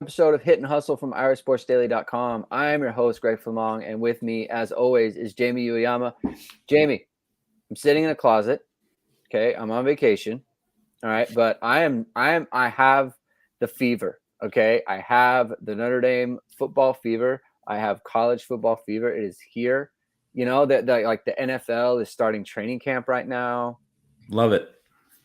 episode of Hit and Hustle from IrishSportsDaily.com. I'm your host, Greg Flammang, and with me, as always, is Jamie Uyeyama. Jamie, I'm sitting in a closet. Okay, I'm on vacation. All right, but I have the fever. Okay, I have the Notre Dame football fever. I have college football fever. It is here. You know that like the NFL is starting training camp right now. Love it.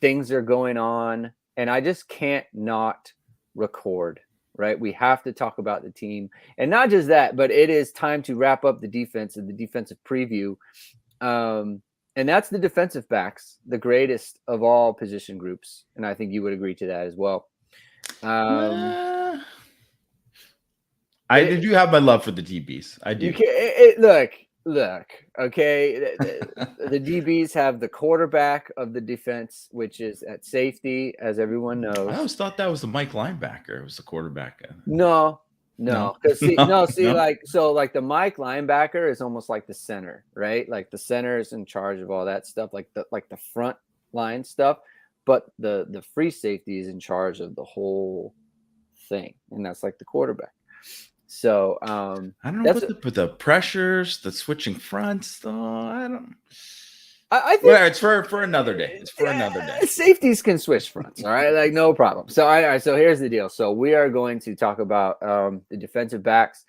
Things are going on, and I just can't not record. Right, we have to talk about the team, and not just that, but it is time to wrap up the defense and the defensive preview. And that's the defensive backs, the greatest of all position groups, and I think you would agree to that as well. I do have my love for the DBs. I do. Look. Okay, the DBs have the quarterback of the defense, which is at safety, as everyone knows. I always thought that was the Mike linebacker. It was the quarterback. No. Because like the Mike linebacker is almost like the center, right? Like the center is in charge of all that stuff, like the front line stuff. But the free safety is in charge of the whole thing, and that's like the quarterback. So I don't know but the pressures, the switching fronts, though. I don't. I think it's for another day. It's for another day. Safeties can switch fronts, all right, like no problem. So all right, so here's the deal. So we are going to talk about the defensive backs.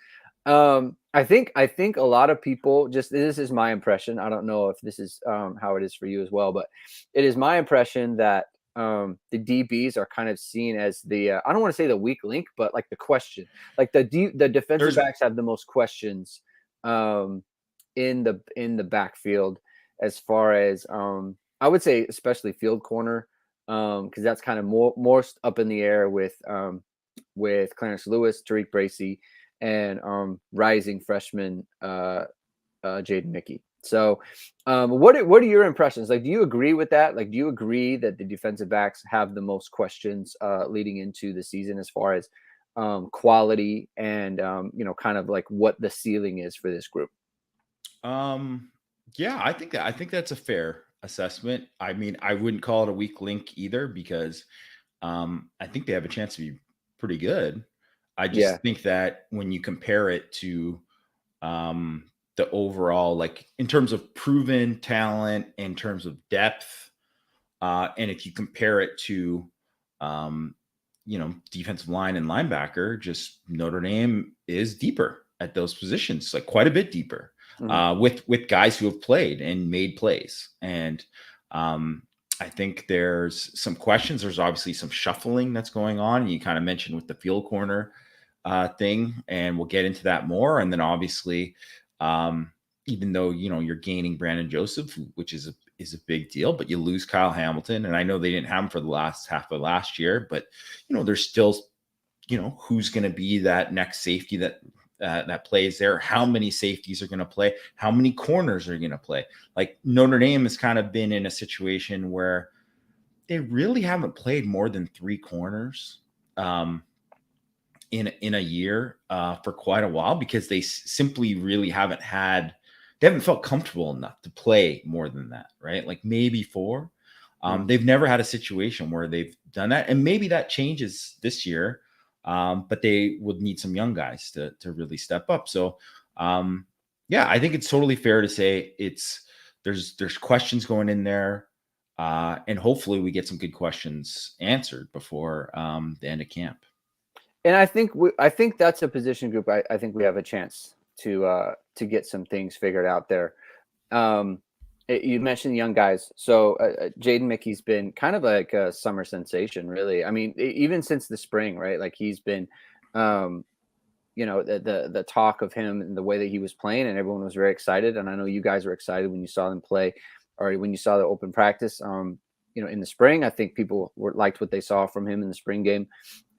I think a lot of people this is my impression. I don't know if this is how it is for you as well, but it is my impression that the DBs are kind of seen as the I don't want to say the weak link, but like the question, like the defensive backs have the most questions in the backfield, as far as I would say, especially field corner, because that's kind of more up in the air with Clarence Lewis, Tariq Bracy, and rising freshman Jaden Mickey. So what are your impressions? Like, do you agree with that? Like, do you agree that the defensive backs have the most questions leading into the season, as far as quality and kind of like what the ceiling is for this group? Yeah, I think that's a fair assessment. I mean, I wouldn't call it a weak link either, because I think they have a chance to be pretty good. I just think that when you compare it to the overall, like in terms of proven talent, in terms of depth, and if you compare it to defensive line and linebacker, just Notre Dame is deeper at those positions, like quite a bit deeper. With guys who have played and made plays. And I think there's some questions. There's obviously some shuffling that's going on. You kind of mentioned with the field corner thing, and we'll get into that more. And then obviously, even though, you're gaining Brandon Joseph, which is a big deal, but you lose Kyle Hamilton. And I know they didn't have him for the last half of last year, but, there's still, who's going to be that next safety that plays there, how many safeties are going to play, how many corners are going to play. Like Notre Dame has kind of been in a situation where they really haven't played more than 3 corners in a year for quite a while, because they simply really haven't felt comfortable enough to play more than that, right? Like maybe 4. They've never had a situation where they've done that, and maybe that changes this year. But they would need some young guys to really step up. So, I think it's totally fair to say there's questions going in there, and hopefully we get some good questions answered before the end of camp. And I think that's a position group. I think we have a chance to get some things figured out there. You mentioned young guys. So Jaden Mickey's been kind of like a summer sensation, really. I mean, even since the spring, right? Like he's been, the talk of him and the way that he was playing, and everyone was very excited. And I know you guys were excited when you saw them play, or when you saw the open practice. In the spring, I think people liked what they saw from him in the spring game.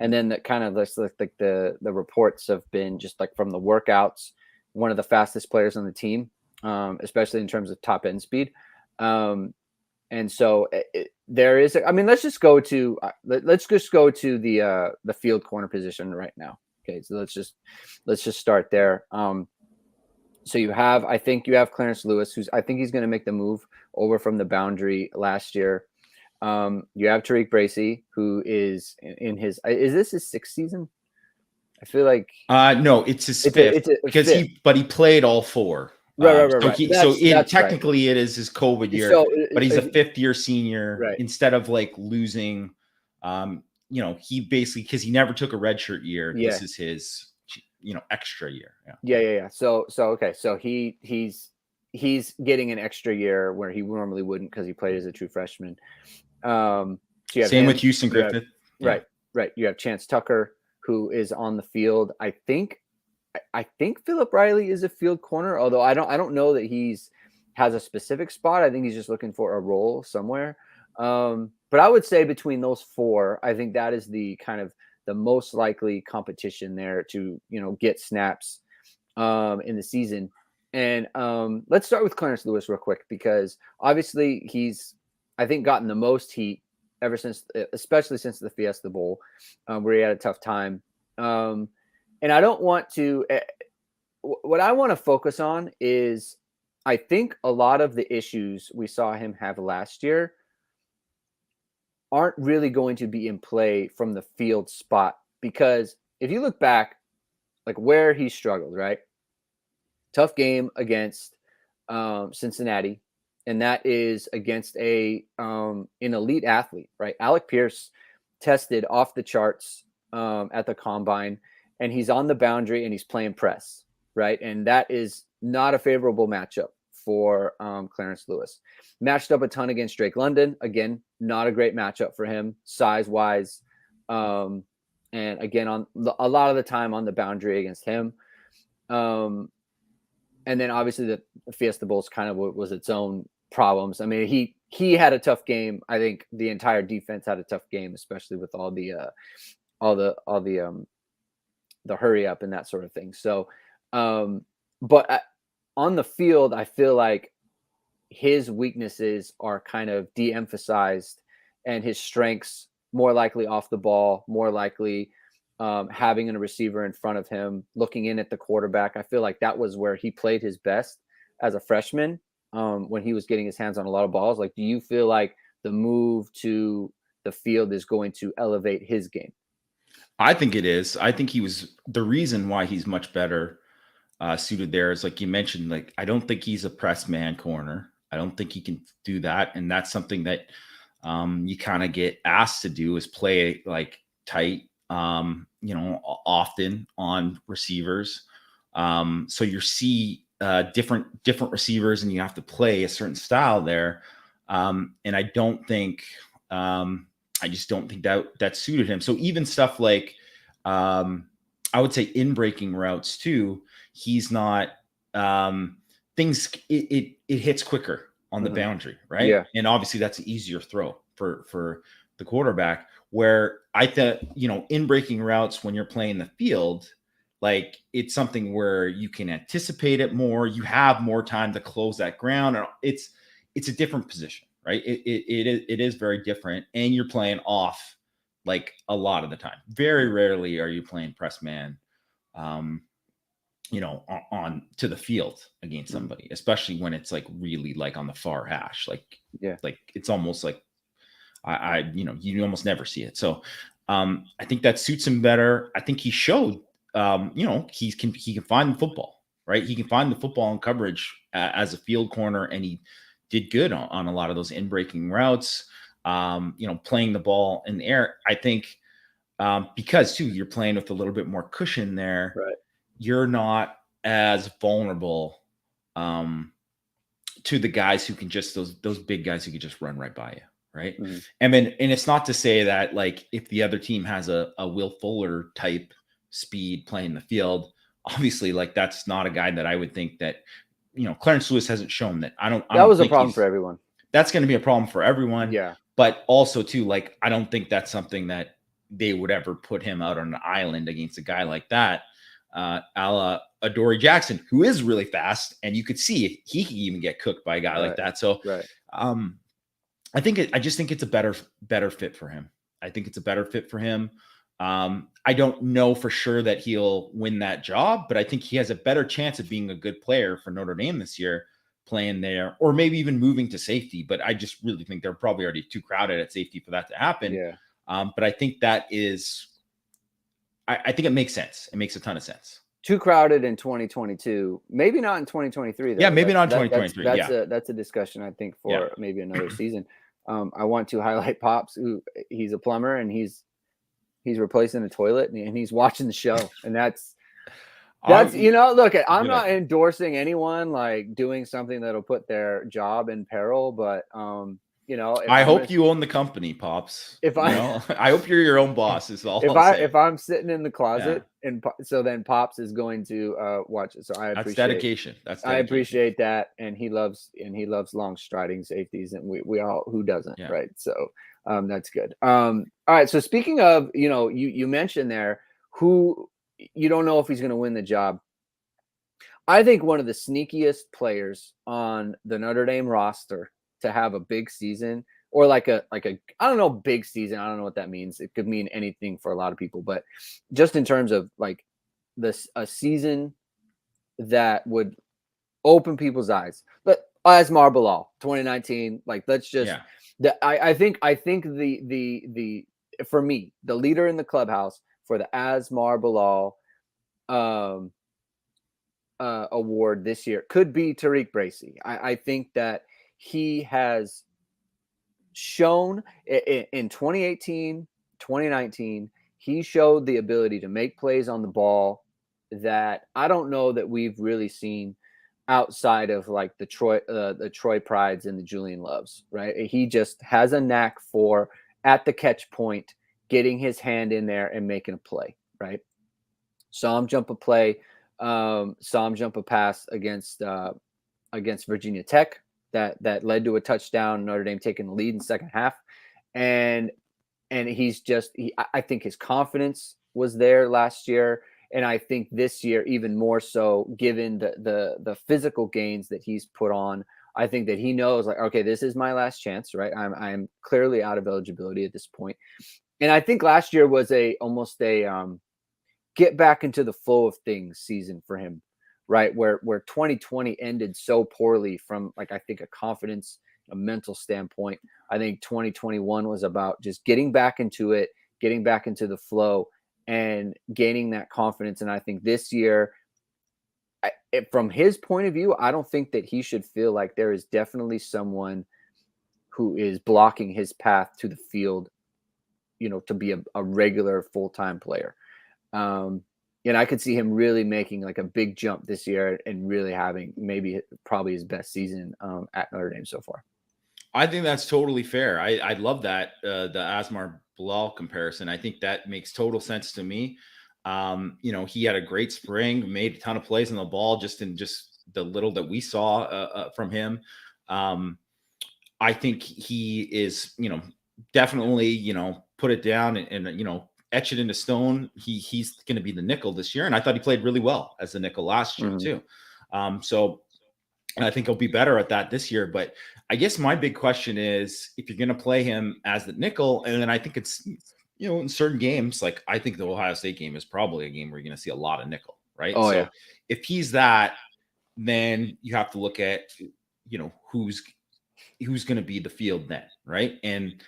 And then that kind of like the reports have been just like from the workouts, one of the fastest players on the team. Especially in terms of top end speed. And so there is, let's just go to the field corner position right now. Okay. So let's just start there. So I think you have Clarence Lewis, I think he's going to make the move over from the boundary last year. You have Tariq Bracy, who is is this his 6th season? I feel like No, it's his fifth it's a because fifth. he played all four. Right. That's Technically it is his COVID year, So but he's a fifth-year senior. Right. Instead of like losing, he basically, because he never took a redshirt year. Yeah. This is his, extra year. Yeah. So okay. So he's getting an extra year where he normally wouldn't because he played as a true freshman. So you have Same him, with Houston Griffith. Right. You have Chance Tucker, who is on the field. I think Phillip Reilly is a field corner, although I don't know that has a specific spot. I think he's just looking for a role somewhere. But I would say between those four, I think that is the kind of the most likely competition there to, get snaps in the season. And let's start with Clarence Lewis real quick, because obviously he's, I think, gotten the most heat ever since, especially since the Fiesta Bowl, where he had a tough time. And I don't want to, what I want to focus on is, I think a lot of the issues we saw him have last year aren't really going to be in play from the field spot, because if you look back, like where he struggled, right? Tough game against Cincinnati, and that is against an elite athlete, right? Alec Pierce tested off the charts at the combine, and he's on the boundary and he's playing press, right? And that is not a favorable matchup for Clarence Lewis. Matched up a ton against Drake London. Again, not a great matchup for him size-wise. And again, on a lot of the time on the boundary against him. And then obviously the Fiesta Bowls kind of was its own problems. I mean, he had a tough game. I think the entire defense had a tough game, especially with all the hurry up and that sort of thing. So, but on the field, I feel like his weaknesses are kind of de-emphasized, and his strengths more likely off the ball, more likely having a receiver in front of him, looking in at the quarterback. I feel like that was where he played his best as a freshman, when he was getting his hands on a lot of balls. Like, do you feel like the move to the field is going to elevate his game? I think it is. I think he was the reason why he's much better suited there is, like you mentioned, like, I don't think he's a press man corner. I don't think he can do that. And that's something that you kind of get asked to do, is play like tight, often on receivers. So you see different receivers, and you have to play a certain style there. And I don't think, I just don't think that suited him. So even stuff like, I would say in breaking routes too, he's not, it hits quicker on the boundary, right? Yeah. And obviously that's an easier throw for the quarterback, where I thought, in breaking routes, when you're playing the field, like, it's something where you can anticipate it more. You have more time to close that ground. And it's a different position, right? It is very different. And you're playing off, like, a lot of the time. Very rarely are you playing press man, on to the field against somebody, especially when it's like really like on the far hash. Like, like it's almost like you almost never see it. So I think that suits him better. I think he showed, he can find the football, right? He can find the football in coverage as a field corner, and he did good on a lot of those in breaking routes, playing the ball in the air. I think because too, you're playing with a little bit more cushion there. Right. You're not as vulnerable to the guys who can just, those big guys who can just run right by you. Right. Mm-hmm. And it's not to say that, like, if the other team has a Will Fuller type speed playing the field, obviously, like, that's not a guy that I would think that, Clarence Lewis hasn't shown that. That was a problem for everyone. That's going to be a problem for everyone. Yeah. But also too, like, I don't think that's something that they would ever put him out on an island against a guy like that, a la Adoree Jackson, who is really fast, and you could see he could even get cooked by a guy like that. So, I just think it's a better fit for him. I think it's a better fit for him. I don't know for sure that he'll win that job, but I think he has a better chance of being a good player for Notre Dame this year, playing there, or maybe even moving to safety. But I just really think they're probably already too crowded at safety for that to happen. Yeah. But I think that is, I think it makes sense. It makes a ton of sense. Too crowded in 2022. Maybe not in 2023 though. Yeah, maybe not in 2023. That's a discussion I think for maybe another season. I want to highlight Pops, who he's a plumber and he's replacing a toilet and he's watching the show, and that's look, I'm not endorsing anyone like doing something that'll put their job in peril, but I hope you own the company, Pops. I hope you're your own boss. Is all. If I'm sitting in the closet, and so then Pops is going to watch it. So that's dedication. That's dedication. I appreciate that, and he loves long striding safeties, and we all, who doesn't, right? So that's good. All right. So speaking of, you mentioned there who you don't know if he's going to win the job. I think one of the sneakiest players on the Notre Dame roster to have a big season, or like a I don't know, big season. I don't know what that means. It could mean anything for a lot of people, but just in terms of like a season that would open people's eyes. But Asmar Bilal, 2019, like let's just I think the for me, the leader in the clubhouse for the Asmar Bilal award this year could be Tariq Bracy. I think that he has shown in 2018, 2019, he showed the ability to make plays on the ball that I don't know that we've really seen outside of like the Troy Prides and the Julian Loves, right? He just has a knack for at the catch point, getting his hand in there and making a play, right? Saw him jump a play, saw him jump a pass against Virginia Tech that led to a touchdown, Notre Dame taking the lead in the second half. And he's just, I think his confidence was there last year. And I think this year, even more so, given the physical gains that he's put on, I think that he knows, like, okay, this is my last chance, right? I'm clearly out of eligibility at this point. And I think last year was almost a get back into the flow of things season for him, right? Where 2020 ended so poorly from, like, I think a confidence, a mental standpoint. I think 2021 was about just getting back into it, getting back into the flow and gaining that confidence. And I think this year, from his point of view, I don't think that he should feel like there is definitely someone who is blocking his path to the field, to be a regular full-time player. And I could see him really making like a big jump this year and really having probably his best season at Notre Dame so far. I think that's totally fair. I love that, the Asmar Bilal comparison. I think that makes total sense to me. He had a great spring, made a ton of plays on the ball, just the little that we saw from him. I think he is, definitely, put it down and etch it into stone. He's going to be the nickel this year. And I thought he played really well as the nickel last year too. So I think he'll be better at that this year. But I guess my big question is, if you're going to play him as the nickel, and then I think it's, in certain games, like I think the Ohio State game is probably a game where you're going to see a lot of nickel, right? Oh, so yeah. If he's that, then you have to look at, who's going to be the field then, right? And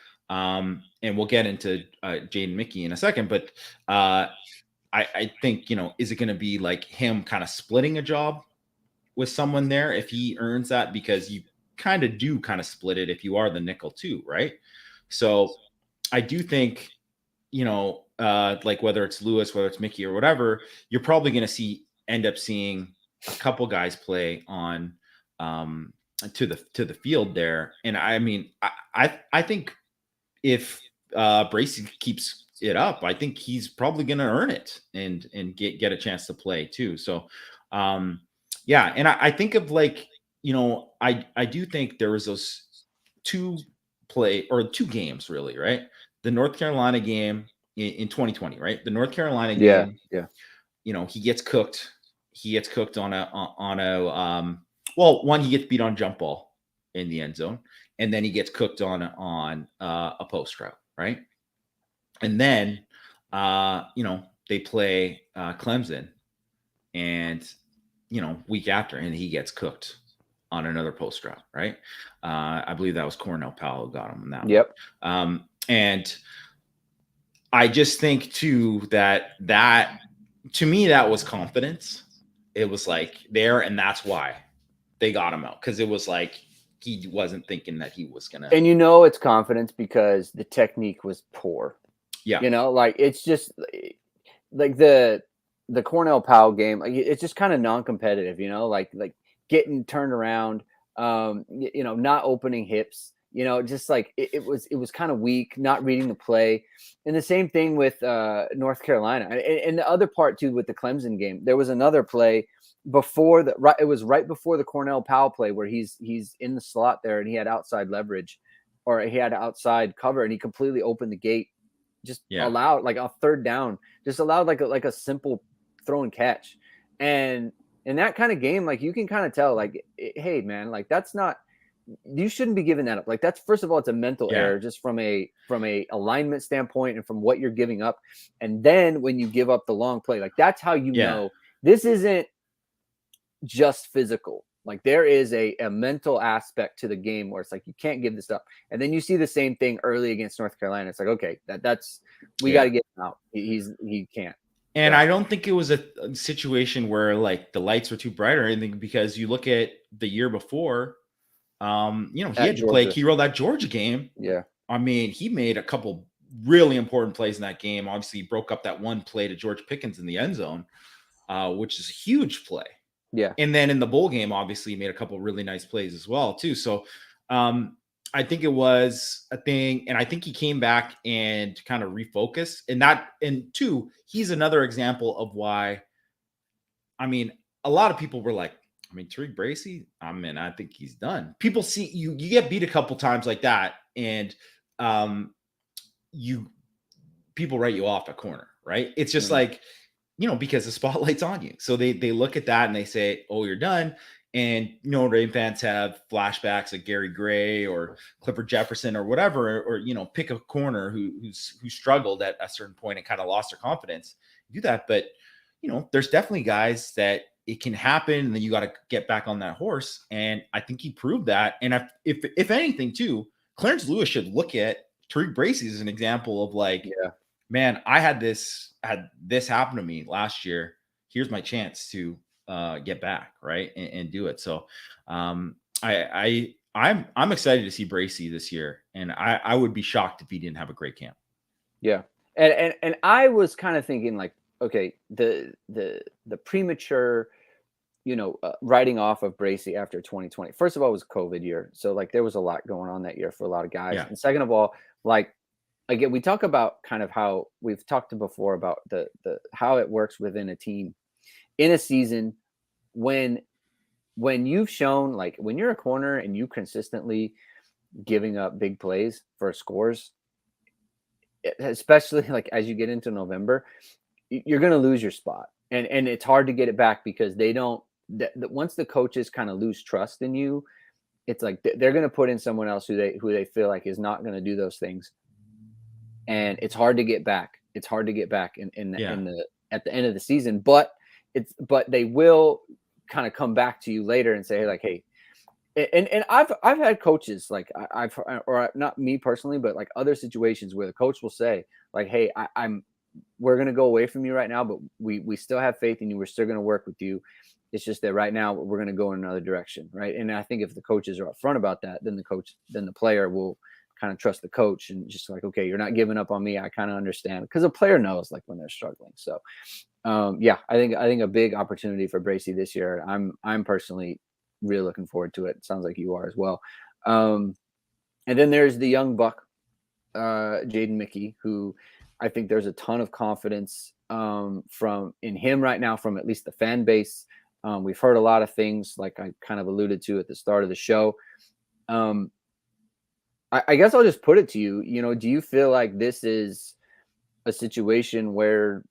we'll get into Jaden Mickey in a second, but I think, is it going to be like him kind of splitting a job with someone there if he earns that? Because you kind of split it if you are the nickel too, right? So I do think, like whether it's Lewis, whether it's Mickey or whatever, you're probably going to end up seeing a couple guys play on to the field there. And I mean, I think if Bracy keeps it up, I think he's probably going to earn it and get a chance to play too. So, and I think of like, I do think there was those two games really, right? The North Carolina game in 2020, right? The North Carolina game, he gets cooked. He gets cooked on a one, he gets beat on jump ball in the end zone, and then he gets cooked on a post route, right? And then, they play Clemson, and week after, and he gets cooked on another post route, right? I believe that was Cornell Powell who got him on that. Yep. And I just think too that to me that was confidence. It was like there, and that's why they got him out, because it was like he wasn't thinking that he was gonna. And it's confidence because the technique was poor. Yeah. Like it's just like the Cornell Powell game. Like it's just kind of non-competitive. Like getting turned around. Not opening hips. Just like it was kind of weak, not reading the play. And the same thing with North Carolina. And the other part too with the Clemson game, there was another play before it was right before the Cornell Powell play where he's in the slot there and he had outside leverage or he had outside cover and he completely opened the gate, just allowed like a third down, just allowed like a simple throw and catch. And in that kind of game, like you can kind of tell like, hey man, like that's not, you shouldn't be giving that up. Like that's, first of all, it's a mental error just from a alignment standpoint and from what you're giving up. And then when you give up the long play, like that's how you know this isn't just physical. Like there is a mental aspect to the game where it's like, you can't give this up. And then you see the same thing early against North Carolina. It's like, okay, that's, we got to get him out. He can't. And I don't think it was a situation where like the lights were too bright or anything, because you look at the year before, he had to play key role that Georgia game. Yeah. I mean, he made a couple really important plays in that game. Obviously, he broke up that one play to George Pickens in the end zone, which is a huge play. Yeah. And then in the bowl game, obviously, he made a couple really nice plays as well, too. So I think it was a thing. And I think he came back and kind of refocused. And two, he's another example of why, I mean, a lot of people were like, Tariq Bracy, I think he's done. People see you get beat a couple times like that, and people write you off at corner, right? It's just like, because the spotlight's on you. So they look at that and they say, oh, you're done. And Notre Dame fans have flashbacks of Gary Gray or Clifford Jefferson or whatever, or pick a corner who struggled at a certain point and kind of lost their confidence. Do that, but there's definitely guys that it can happen, and then you got to get back on that horse. And I think he proved that. And if anything, too, Clarence Lewis should look at Tariq Bracy as an example of like, man, I had this happen to me last year. Here's my chance to get back, right, and do it. So I'm excited to see Bracy this year, and I would be shocked if he didn't have a great camp. Yeah, and I was kind of thinking like, okay, the premature, writing off of Bracy after 2020. First of all, it was a COVID year, so like there was a lot going on that year for a lot of guys. And second of all, like again, we talk about kind of how we've talked before about the how it works within a team in a season when you've shown, like when you're a corner and you consistently giving up big plays for scores, especially like as you get into November, you're going to lose your spot. And it's hard to get it back because they don't, once the coaches kind of lose trust in you, it's like they're going to put in someone else who they feel like is not going to do those things. And it's hard to get back. It's hard to get back at the end of the season, but they will kind of come back to you later and say like, hey, and I've had coaches like or not me personally, but like other situations where the coach will say like, hey, we're going to go away from you right now, but we still have faith in you. We're still going to work with you. It's just that right now we're going to go in another direction. Right. And I think if the coaches are upfront about that, then the player will kind of trust the coach and just like, okay, you're not giving up on me. I kind of understand, because a player knows like when they're struggling. So I think a big opportunity for Bracy this year. I'm personally really looking forward to it. It sounds like you are as well. And then there's the young buck, Jaden Mickey, who I think there's a ton of confidence in him right now from at least the fan base. We've heard a lot of things like I kind of alluded to at the start of the show. I guess I'll just put it to you, do you feel like this is a situation where,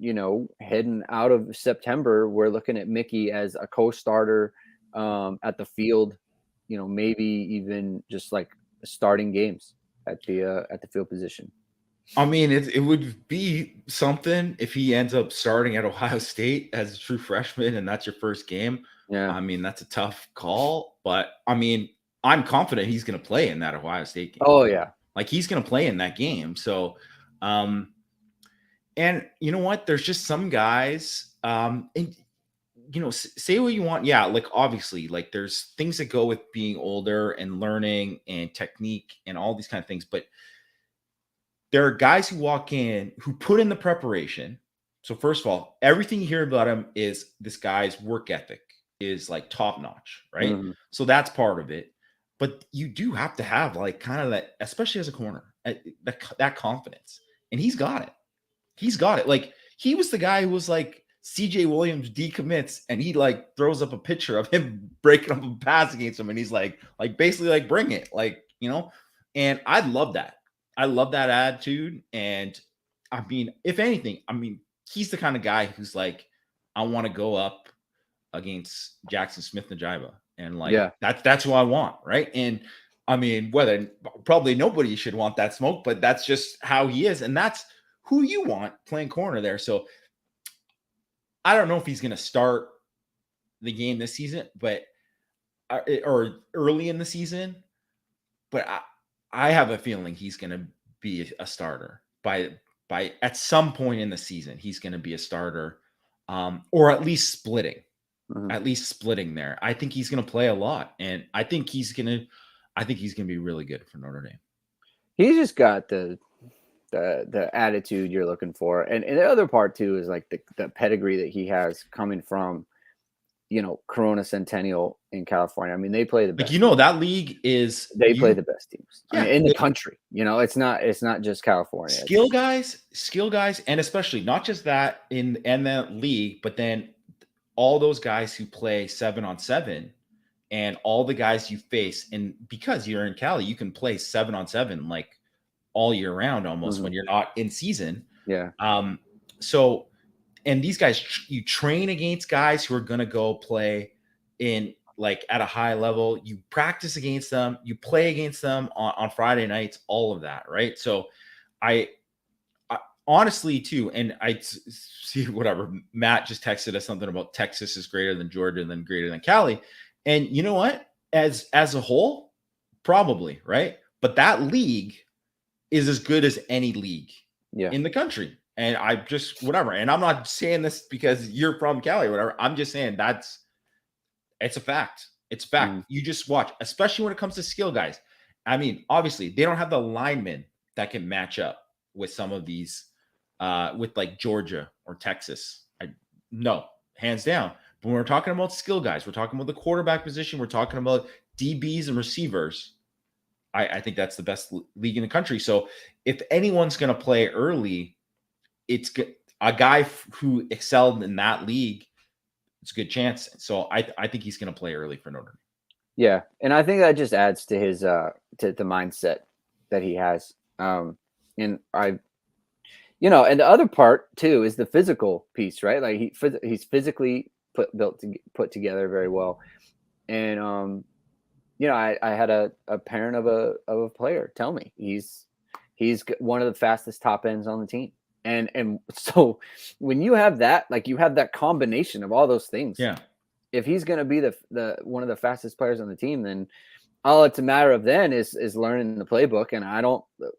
heading out of September, we're looking at Mickey as a co-starter at the field, maybe even just like starting games at the field position? I mean, it would be something if he ends up starting at Ohio State as a true freshman and that's your first game. Yeah. I mean, that's a tough call, but I mean, I'm confident he's going to play in that Ohio State game. Oh yeah. Like he's going to play in that game. So, And you know what? There's just some guys, and say what you want. Yeah, like obviously, like there's things that go with being older and learning and technique and all these kind of things. But there are guys who walk in who put in the preparation. So first of all, everything you hear about him is this guy's work ethic is like top notch, right? Mhm. So that's part of it. But you do have to have like kind of that, especially as a corner, that confidence, and he's got it. He's got it. Like he was the guy who was like CJ Williams decommits, and he like throws up a picture of him breaking up a pass against him, and he's like basically like bring it, like And I love that. I love that attitude. And I mean, if anything, I mean, he's the kind of guy who's like, I want to go up against Jackson Smith-Njigba, and like that's who I want, right? And I mean, whether probably nobody should want that smoke, but that's just how he is, and that's who you want playing corner there. So I don't know if he's going to start the game this season, but or early in the season, but I have a feeling he's going to be a starter by at some point in the season. He's going to be a starter, or at least splitting. At least splitting there. I think he's going to play a lot, and I think he's going to be really good for Notre Dame. He's just got the attitude you're looking for, and the other part too is like the pedigree that he has coming from, Corona Centennial in California. I mean, they play the best. Like, that league is play the best teams in the country. It's not just California. Skill guys, and especially not just that in that league, but then all those guys who play 7-on-7 and all the guys you face. And because you're in Cali, you can play 7-on-7 like all year round almost when you're not in season. Yeah. So, and these guys, you train against guys who are going to go play in like at a high level. You practice against them, you play against them on Friday nights, all of that. Right. So I honestly too, and I see whatever Matt just texted us something about Texas is greater than Georgia and then greater than Cali. And you know what? As a whole, probably, right? But that league is as good as any league in the country. And I just whatever. And I'm not saying this because you're from Cali or whatever. I'm just saying it's a fact. It's a fact. You just watch, especially when it comes to skill guys. I mean, obviously, they don't have the linemen that can match up with some of these with like Georgia or Texas. No, hands down. But when we're talking about skill guys, we're talking about the quarterback position, we're talking about DBs and receivers. I think that's the best league in the country. So if anyone's going to play early, it's a guy who excelled in that league. It's a good chance. So I think he's going to play early for Notre Dame. Yeah, and I think that just adds to his to the mindset that he has. And and the other part too is the physical piece, right? Like he's physically put together very well. And I had a parent of a player tell me he's one of the fastest top ends on the team. And so when you have that, like you have that combination of all those things. Yeah. If he's going to be the one of the fastest players on the team, then all it's a matter of then is learning the playbook. And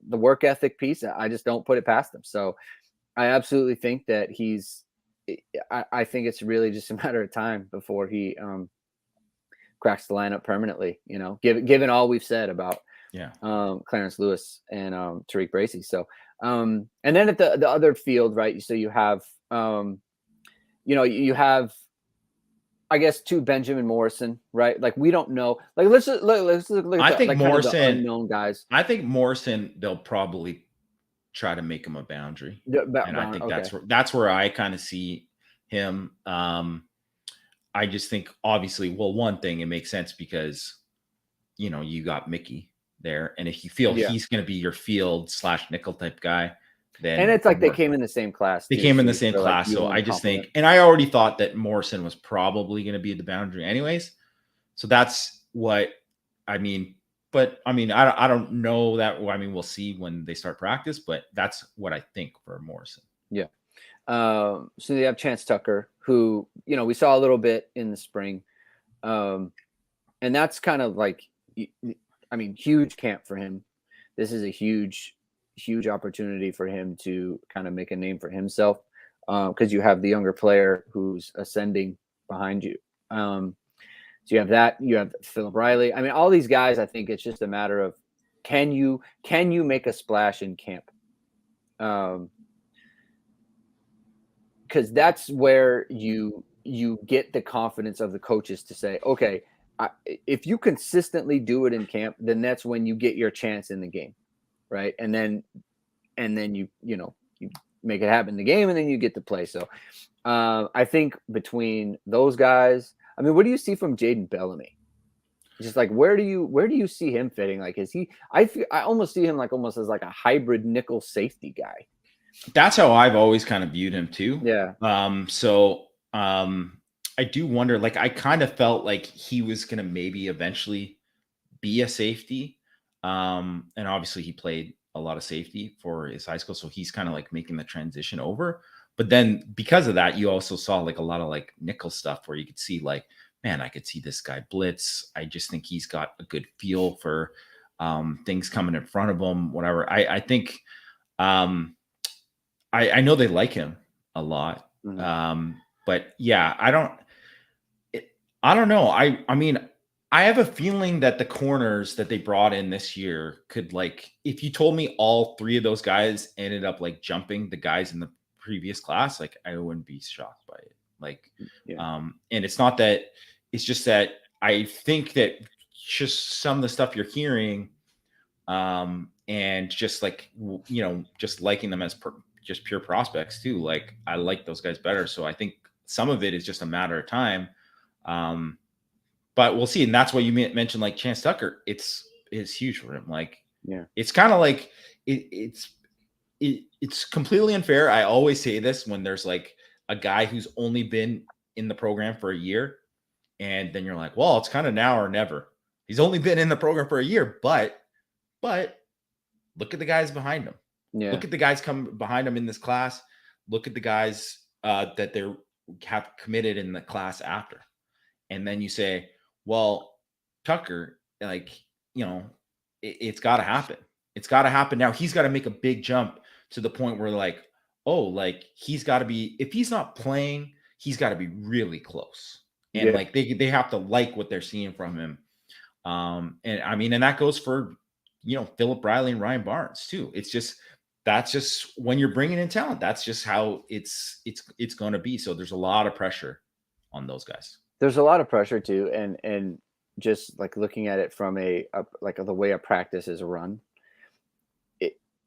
the work ethic piece, I just don't put it past him. So I absolutely think that I think it's really just a matter of time before he cracks the lineup permanently, given all we've said about Clarence Lewis and Tariq Bracy. So, and then at the other field, right? So you have, you have, I guess, to Benjamin Morrison, right? Like we don't know. Like let's look at I think Morrison, kind of the unknown guys. I think Morrison, they'll probably try to make him a boundary, and I think that's where I kind of see him. I just think obviously, well, one thing, it makes sense because you got Mickey there, and if you feel he's going to be your field / nickel type guy, then and it's like they came in the same class. They came in the same class, so I just think, and I already thought that Morrison was probably going to be the boundary, anyways. So that's what I mean. But I mean, I don't know that. I mean, we'll see when they start practice, but that's what I think for Morrison. Yeah. So they have Chance Tucker, who we saw a little bit in the spring, and that's kind of like, I mean, huge camp for him. This is a huge huge opportunity for him to kind of make a name for himself, because you have the younger player who's ascending behind you. So you have that. You have Phillip Reilly. I mean, all these guys. I think it's just a matter of can you make a splash in camp? Because that's where you get the confidence of the coaches to say, okay, if you consistently do it in camp, then that's when you get your chance in the game, right? And then you make it happen in the game, and then you get to play. So I think between those guys, I mean, what do you see from Jaden Bellamy? Just like where do you see him fitting? Like, is he? I almost see him like almost as like a hybrid nickel safety guy. That's how I've always kind of viewed him too. Yeah. I do wonder, like, I kind of felt like he was going to maybe eventually be a safety. And obviously he played a lot of safety for his high school. So he's kind of like making the transition over. But then because of that, you also saw like a lot of like nickel stuff where you could see like, man, I could see this guy blitz. I just think he's got a good feel for things coming in front of him, whatever. I think I know they like him a lot. Mm-hmm. But yeah, I don't know. I mean, I have a feeling that the corners that they brought in this year could, like, if you told me all three of those guys ended up like jumping the guys in the previous class, like I wouldn't be shocked by it. Like, yeah. And it's not that, it's just that I think that just some of the stuff you're hearing, and just like, just liking them as just pure prospects too. Like I like those guys better. So I think some of it is just a matter of time. But we'll see. And that's why you mentioned like Chance Tucker. It's huge for him. Like, yeah, it's kind of like it's completely unfair. I always say this when there's like a guy who's only been in the program for a year, and then you're like, well, it's kind of now or never. He's only been in the program for a year, but look at the guys behind him. Yeah. Look at the guys come behind him in this class. Look at the guys that they have committed in the class after. And then you say, well, Tucker, like, it's got to happen. It's got to happen now. He's got to make a big jump to the point where like, oh, like he's got to be, if he's not playing, he's got to be really close. And like they have to like what they're seeing from him. And I mean, and that goes for, Phillip Reilly and Ryan Barnes too. That's just when you're bringing in talent, that's just how it's going to be. So there's a lot of pressure on those guys. There's a lot of pressure too. And just like looking at it from the way a practice is run,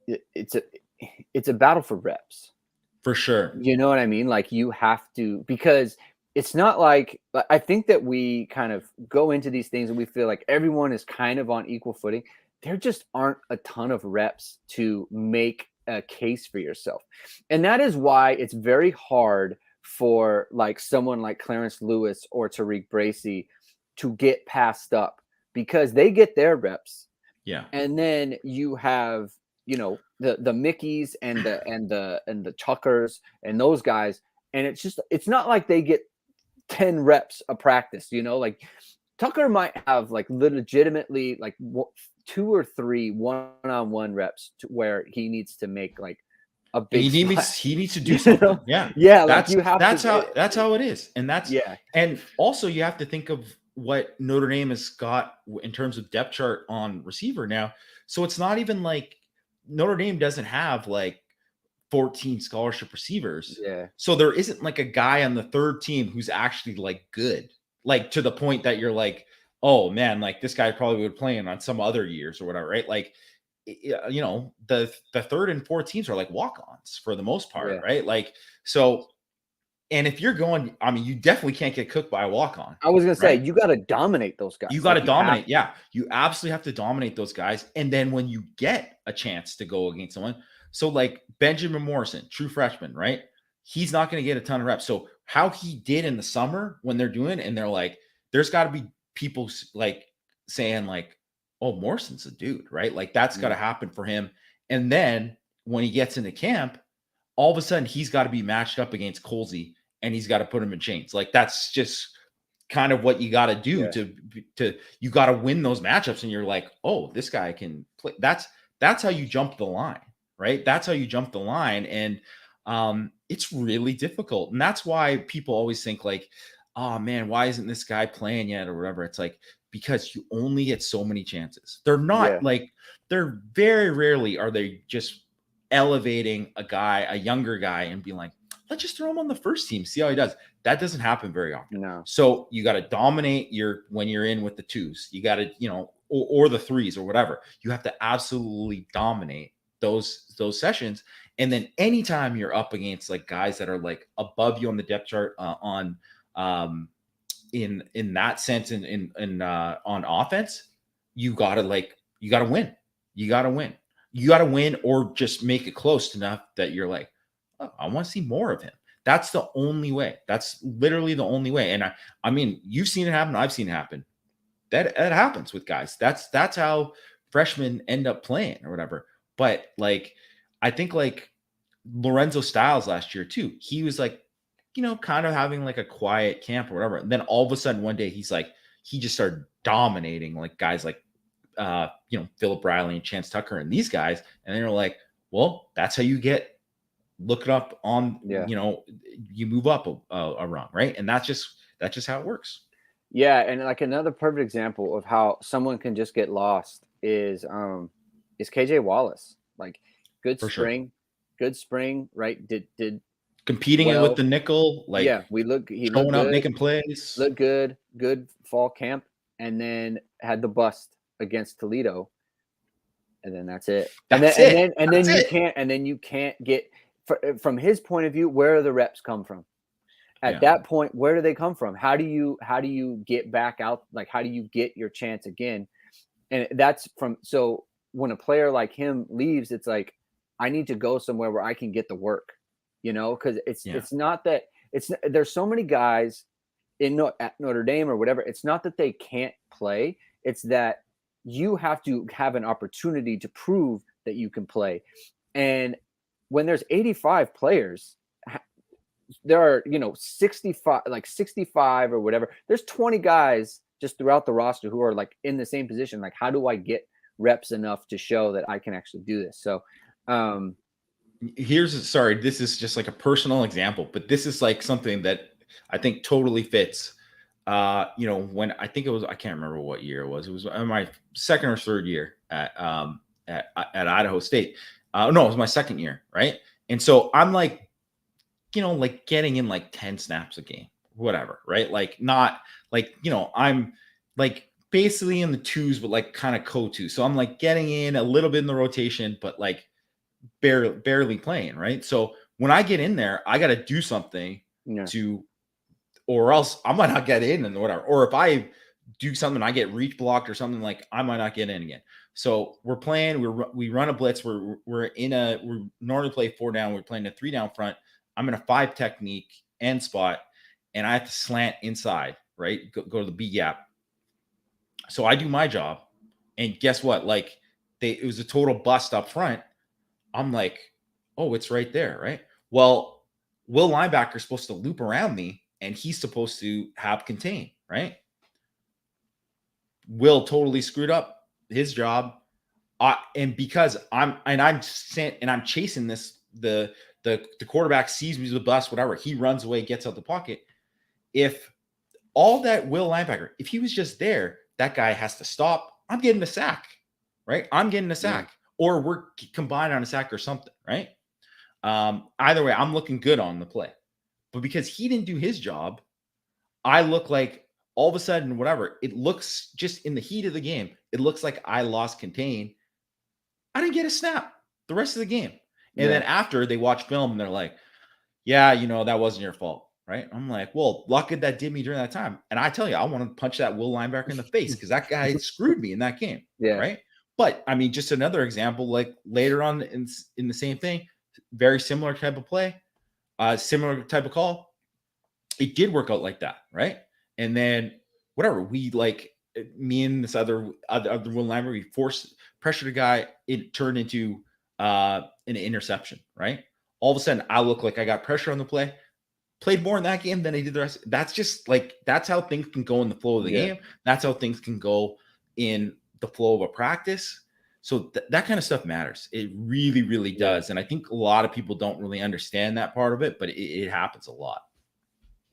it's a battle for reps. For sure. You know what I mean? Like you have to, because it's not like, I think that we kind of go into these things and we feel like everyone is kind of on equal footing. There just aren't a ton of reps to make a case for yourself. And that is why it's very hard for like someone like Clarence Lewis or Tariq Bracy to get passed up, because they get their reps. Yeah. And then you have, the Mickeys and the Tuckers and those guys. And it's not like they get 10 reps a practice, like Tucker might have like legitimately like 2 or 3 one-on-one reps to where he needs to make like a big he needs to do something. Yeah. That's how it is. And and also you have to think of what Notre Dame has got in terms of depth chart on receiver now. So it's not even like Notre Dame doesn't have like 14 scholarship receivers. Yeah. So there isn't like a guy on the third team who's actually like good, like to the point that you're like, oh man, like this guy probably would play on some other years or whatever, right? Like, the third and fourth teams are like walk-ons for the most part, right? Like, so, and if you're going, I mean, you definitely can't get cooked by a walk-on. I was going to say, you got to dominate those guys. You got to dominate. Yeah. You absolutely have to dominate those guys. And then when you get a chance to go against someone, so like Benjamin Morrison, true freshman, right? He's not going to get a ton of reps. So how he did in the summer when they're doing, and they're like, there's got to be people like saying like, oh, Morrison's a dude, right? Like that's got to happen for him. And then when he gets into camp, all of a sudden he's got to be matched up against Colsey and he's got to put him in chains. Like that's just kind of what you got to do to you got to win those matchups. And you're like, oh, this guy can play. That's how you jump the line. right? That's how you jump the line. And it's really difficult. And that's why people always think like, oh man, why isn't this guy playing yet or whatever? It's like, because you only get so many chances. They're not like, they're very rarely are they just elevating a younger guy and being like, let's just throw him on the first team, see how he does. That doesn't happen very often. No. So you got to dominate when you're in with the twos, you got to, or the threes or whatever. You have to absolutely dominate those sessions. And then anytime you're up against like guys that are like above you on the depth chart in that sense, on offense, you gotta win. You gotta win or just make it close enough that you're like, oh, I want to see more of him. That's the only way. That's literally the only way. And I mean, you've seen it happen. I've seen it happen. That happens with guys. That's how freshmen end up playing or whatever. But like, I think like Lorenzo Styles last year too, he was like, kind of having like a quiet camp or whatever. And then all of a sudden one day he just started dominating like guys like, Phillip Reilly and Chance Tucker and these guys. And they're like, well, that's how you look it up on, you move up a rung, right? And that's just how it works. Yeah. And like another perfect example of how someone can just get lost is KJ Wallace. Like good spring, right? Did competing well with the nickel, like he looked showing up, making plays, looked good fall camp, and then had the bust against Toledo, and then that's it. And then you can't get from his point of view. Where do the reps come from? At that point, where do they come from? How do you get back out? Like, how do you get your chance again? And that's so when a player like him leaves, it's like, I need to go somewhere where I can get the work, because it's not that there's so many guys at Notre Dame or whatever. It's not that they can't play. It's that you have to have an opportunity to prove that you can play. And when there's 85 players, there are, 65 or whatever. There's 20 guys just throughout the roster who are like in the same position. Like, how do I get reps enough to show that I can actually do this? So, this is just like a personal example, but this is like something that I think totally fits. When I think it was, I can't remember what year it was. It was my second or third year at Idaho State. No, it was my second year, right? And so I'm like, like getting in like 10 snaps a game, whatever, right? Like not like, I'm like basically in the twos, but like kind of co-two. So I'm like getting in a little bit in the rotation, but like barely playing, right? So when I get in there, I got to do something or else I might not get in and whatever. Or if I do something, I get reach blocked or something, like I might not get in again. So we're playing, we run a blitz. We normally play 4 down. We're playing a 3 down front. I'm in a 5 technique end spot, and I have to slant inside, right? Go to the B gap. So I do my job, and guess what? Like it was a total bust up front. I'm like, oh, it's right there, right? Well, Will linebacker's supposed to loop around me, and he's supposed to have contain, right? Will totally screwed up his job, and because I'm chasing this, the quarterback sees me as the bust, whatever. He runs away, gets out the pocket. If all that Will linebacker, if he was just there, that guy has to stop. I'm getting a sack, right? I'm getting a sack, or we're combined on a sack or something, right? Either way, I'm looking good on the play. But because he didn't do his job, I look like all of a sudden, whatever, it looks just in the heat of the game, it looks like I lost contain. I didn't get a snap the rest of the game. And then after they watch film and they're like, yeah, that wasn't your fault, right? I'm like, well, luck that did me during that time. And I tell you, I want to punch that Will linebacker in the face because that guy screwed me in that game, right? But I mean, just another example, like later on in the same thing, very similar type of play, similar type of call. It did work out like that, right? And then whatever, we like me and this other Will linebacker, we forced pressure the guy. It turned into an interception, right? All of a sudden, I look like I got pressure on the play. Played more in that game than I did the rest. That's just like, that's how things can go in the flow of the game. That's how things can go in the flow of a practice. So that kind of stuff matters. It really, really does. And I think a lot of people don't really understand that part of it, but it happens a lot.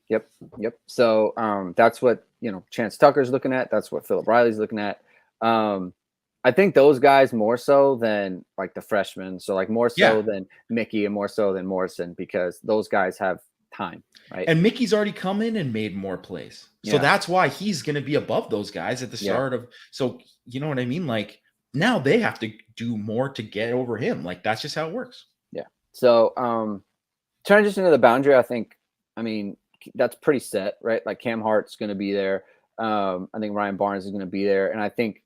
Yep. So that's what, Chance Tucker's looking at. That's what Phillip Reilly's looking at. I think those guys more so than like the freshmen. So like more so than Mickey and more so than Morrison, because those guys have time, right? And Mickey's already come in and made more plays. So that's why he's going to be above those guys at the start of. So you know what I mean? Like now they have to do more to get over him. Like that's just how it works. Yeah. So transition to the boundary, I mean, that's pretty set, right? Like Cam Hart's going to be there. I think Ryan Barnes is going to be there. And I think,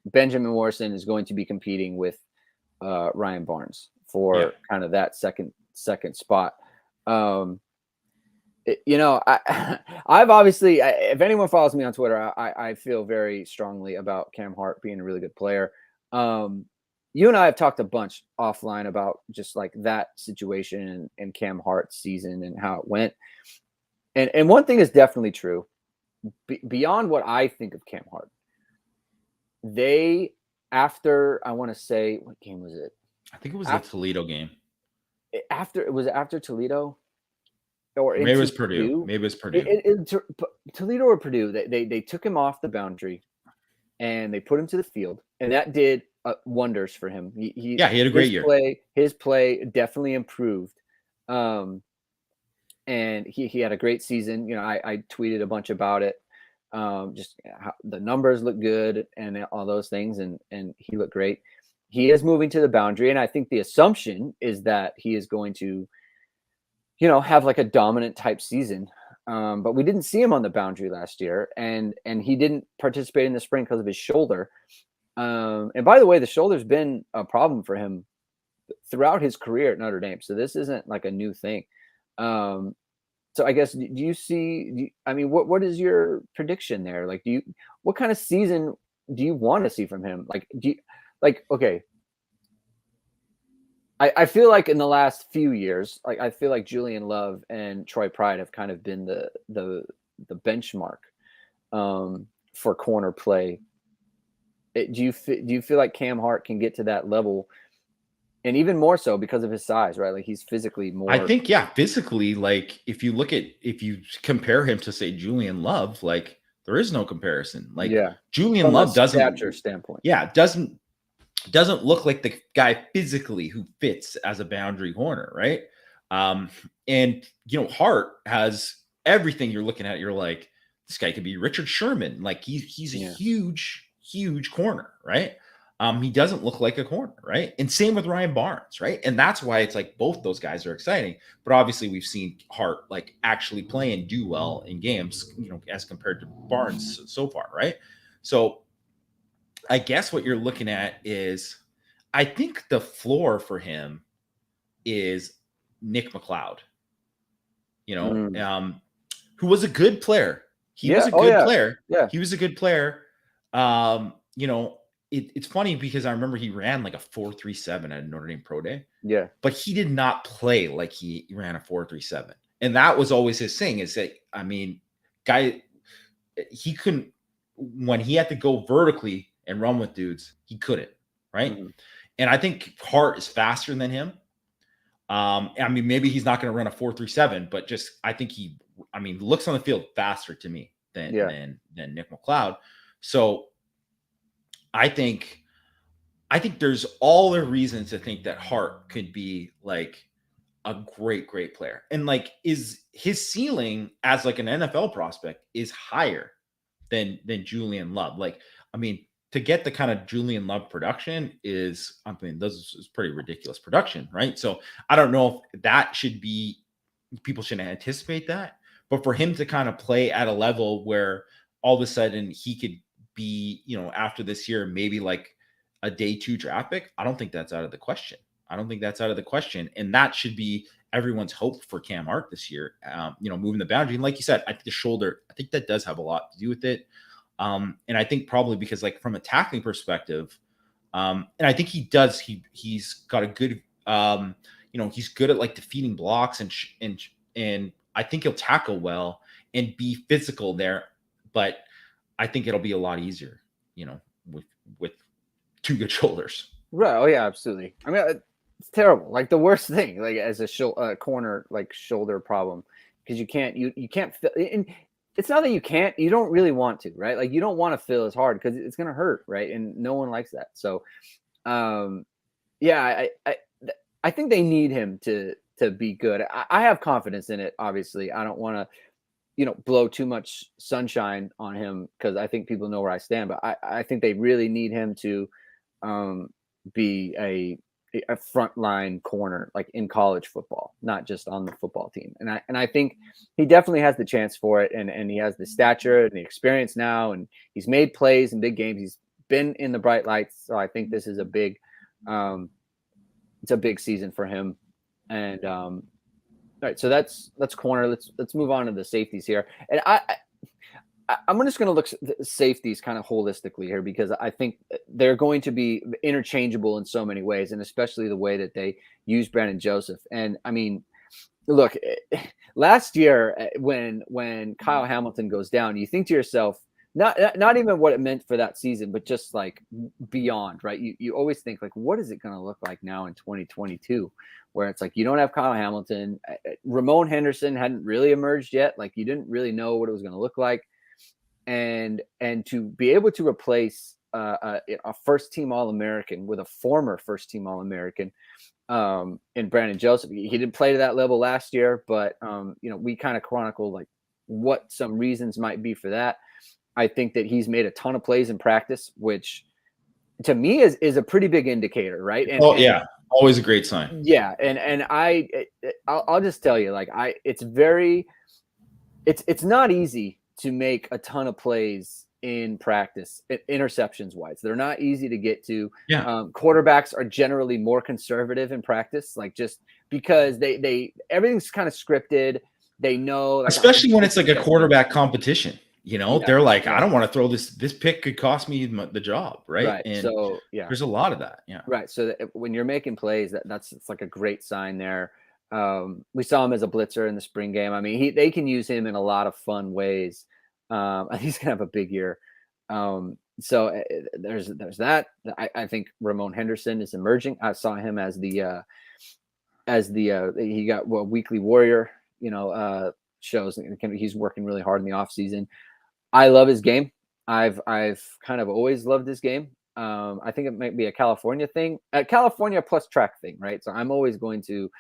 Benjamin Morrison is going to be competing with Ryan Barnes for kind of that second spot. I've obviously, if anyone follows me on Twitter, I feel very strongly about Cam Hart being a really good player. You and I have talked a bunch offline about just like that situation and Cam Hart's season and how it went. And one thing is definitely true. Beyond what I think of Cam Hart, I want to say, what game was it? I think it was the Toledo game. After Toledo? Or maybe it was Purdue. Maybe it was Purdue. Toledo or Purdue. They took him off the boundary and they put him to the field, and that did wonders for him. He had a great year. His play definitely improved, and he had a great season. I tweeted a bunch about it. Just how the numbers look good and all those things, and he looked great. He is moving to the boundary, and I think the assumption is that he is going to, have like a dominant type season. But we didn't see him on the boundary last year, and he didn't participate in the spring because of his shoulder. And by the way, the shoulder's been a problem for him throughout his career at Notre Dame. So this isn't like a new thing. So I guess, what is your prediction there? Like, what kind of season do you want to see from him? Okay. I feel like in the last few years, like I feel like Julian Love and Troy Pride have kind of been the benchmark for corner play. Do you feel like Cam Hart can get to that level, and even more so because of his size, right? Like he's physically more. I think physically, like if you compare him to say Julian Love, like there is no comparison. Like Julian From Love doesn't stature standpoint. Doesn't look like the guy physically who fits as a boundary corner, right? And Hart has everything you're looking at. You're like, this guy could be Richard Sherman. Like he's a huge corner, right? He doesn't look like a corner, right? And same with Ryan Barnes, right? And that's why it's like both those guys are exciting. But obviously we've seen Hart like actually play and do well in games, as compared to Barnes so far, right? So I guess what you're looking at is, I think the floor for him is Nick McLeod, who was a good player. He was a good player. Yeah. He was a good player. It's funny because I remember he ran like a 4.37 at Notre Dame Pro Day. Yeah. But he did not play like he ran a 4.37. And that was always his thing, is that, he couldn't, when he had to go vertically and run with dudes, he couldn't, right? Mm-hmm. And I think Hart is faster than him. Maybe he's not going to run a 4.37, but just I think he looks on the field faster to me than Nick McLeod. So I think there's all the reasons to think that Hart could be like a great player, and like is his ceiling as like an NFL prospect is higher than Julian Love. Like, to get the kind of Julian Love production this is pretty ridiculous production, right? So I don't know if that should be, people shouldn't anticipate that, but for him to kind of play at a level where all of a sudden he could be, after this year, maybe like a day 2 draft pick, I don't think that's out of the question. And that should be everyone's hope for Cam Hart this year, moving the boundary. And like you said, I think the shoulder, I think that does have a lot to do with it. And I think probably because like from a tackling perspective, and I think he's got a good, he's good at like defeating blocks and I think he'll tackle well and be physical there, but I think it'll be a lot easier, with two good shoulders. Right. Oh yeah, absolutely. I mean, it's terrible. Like the worst thing, like as a corner, like shoulder problem, because you can't feel. And it's not that you don't really want to, right? Like you don't want to feel as hard because it's gonna hurt, right? And no one likes that. So, yeah, I think they need him to be good. I have confidence in it. Obviously, I don't want to blow too much sunshine on him because I think people know where I stand. But I think they really need him to be a frontline corner like in college football, not just on the football team. And I think he definitely has the chance for it, and he has the stature and the experience now, and he's made plays in big games. He's been in the bright lights, so I think this is a big it's a big season for him. And all right, so that's corner. Let's move on to the safeties here. And I'm just going to look at the safeties kind of holistically here because I think they're going to be interchangeable in so many ways, and especially the way that they use Brandon Joseph. And I mean, look, last year when Kyle Hamilton goes down, you think to yourself, not even what it meant for that season, but just like beyond, right? You always think like, what is it going to look like now in 2022? Where it's like you don't have Kyle Hamilton, Ramon Henderson hadn't really emerged yet. Like you didn't really know what it was going to look like. And to be able to replace a first team All-American with a former first team All-American in Brandon Joseph. He didn't play to that level last year, but we kind of chronicle like what some reasons might be for that. I think that he's made a ton of plays in practice, which to me is a pretty big indicator, right? And always a great sign. Yeah, and I'll just tell you, like it's not easy to make a ton of plays in practice, interceptions wise. They're not easy to get to. Yeah. Quarterbacks are generally more conservative in practice, like just because they everything's kind of scripted. They know, like, especially when it's like a quarterback competition. They're like, I don't want to throw this pick could cost me the job, right? Right. And so there's a lot of that. Yeah. Right. So when you're making plays, it's like a great sign there. We saw him as a blitzer in the spring game. I mean, they can use him in a lot of fun ways. He's gonna have a big year. So there's that. I think Ramon Henderson is emerging. I saw him as the he got Weekly Warrior, shows. He's working really hard in the off season. I love his game. I've kind of always loved his game. I think it might be a California thing, a California plus track thing, right? So I'm always going to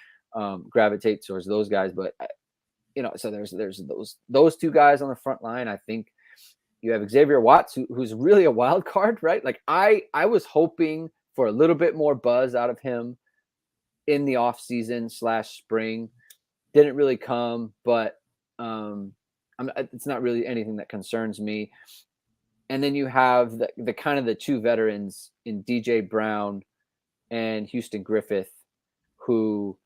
gravitate towards those guys. But so there's those two guys on the front line. I think you have Xavier Watts, who's really a wild card, right? Like I was hoping for a little bit more buzz out of him in the off season / spring. Didn't really come, but it's not really anything that concerns me. And then you have the kind of the two veterans in DJ Brown and Houston Griffith, who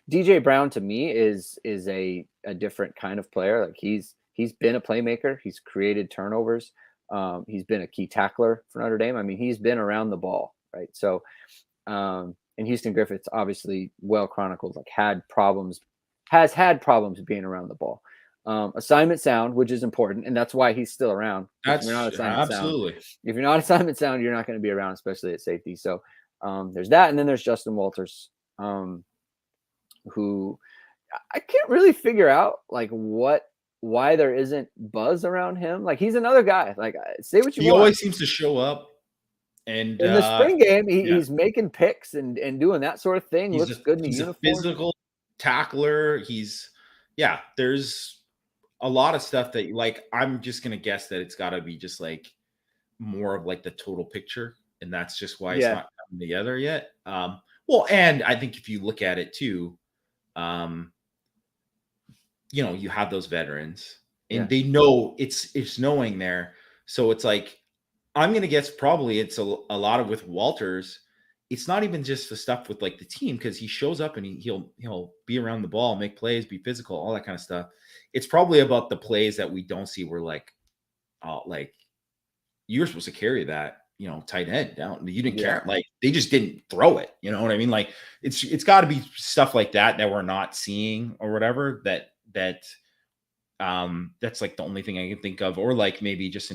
DJ Brown to me is a different kind of player. Like he's been a playmaker. He's created turnovers. He's been a key tackler for Notre Dame. I mean, he's been around the ball, right? So, and Houston Griffith's obviously well chronicled, like has had problems being around the ball. Assignment sound, which is important, and that's why he's still around. That's absolutely. If you're not assignment sound, you're not going to be around, especially at safety. So there's that, and then there's Justin Walters, who I can't really figure out like why there isn't buzz around him. Like he's another guy. Like say what you want. He always seems to show up. And in the spring game, he's making picks and doing that sort of thing. Looks good in the uniform. He's a physical tackler. There's a lot of stuff that like I'm just gonna guess that it's got to be just like more of like the total picture, and that's just why it's not coming together yet. Well, and I think if you look at it too, you have those veterans, and they know it's knowing there, so it's like. I'm going to guess probably it's a lot of with Walters. It's not even just the stuff with like the team because he shows up and he'll be around the ball, make plays, be physical, all that kind of stuff. It's probably about the plays that we don't see. We're like, like you're supposed to carry that, tight end down. You didn't care. Like they just didn't throw it. You know what I mean? Like it's got to be stuff like that we're not seeing or whatever that's like the only thing I can think of, or like maybe just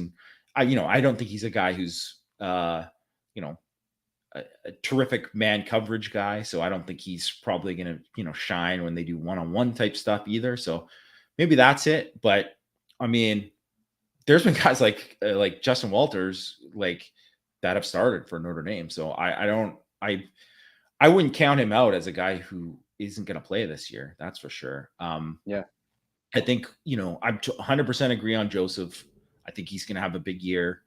I don't think he's a guy who's you know, a terrific man coverage guy. So I don't think he's probably going to, shine when they do one-on-one type stuff either. So maybe that's it. But I mean, there's been guys like Justin Walters, like that have started for Notre Dame. So I wouldn't count him out as a guy who isn't going to play this year. That's for sure. Yeah. I think, I'm 100% agree on Joseph. I think he's going to have a big year.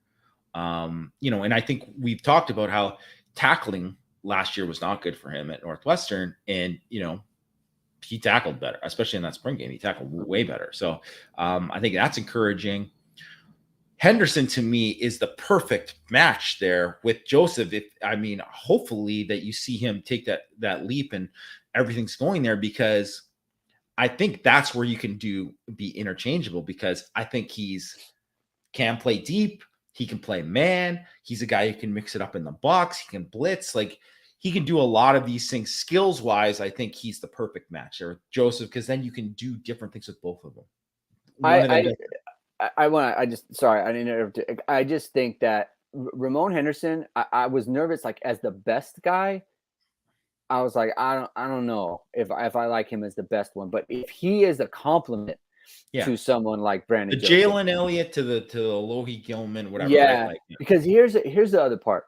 And I think we've talked about how tackling last year was not good for him at Northwestern. And, he tackled better, especially in that spring game. He tackled way better. So I think that's encouraging. Henderson, to me, is the perfect match there with Joseph. Hopefully that you see him take that leap and everything's going there, because I think that's where you can be interchangeable, because I think can play deep. He can play man. He's a guy who can mix it up in the box. He can blitz. Like, he can do a lot of these things skills wise. I think he's the perfect match there with Joseph, because then you can do different things with both of them. Sorry, I didn't interrupt. I just think that Ramon Henderson, I was nervous, like, as the best guy. I was like, I don't know if I like him as the best one, but if he is a compliment to someone like Brandon, the Jalen Elliott to the Lohi Gilman, whatever. Yeah, right? Because here's the other part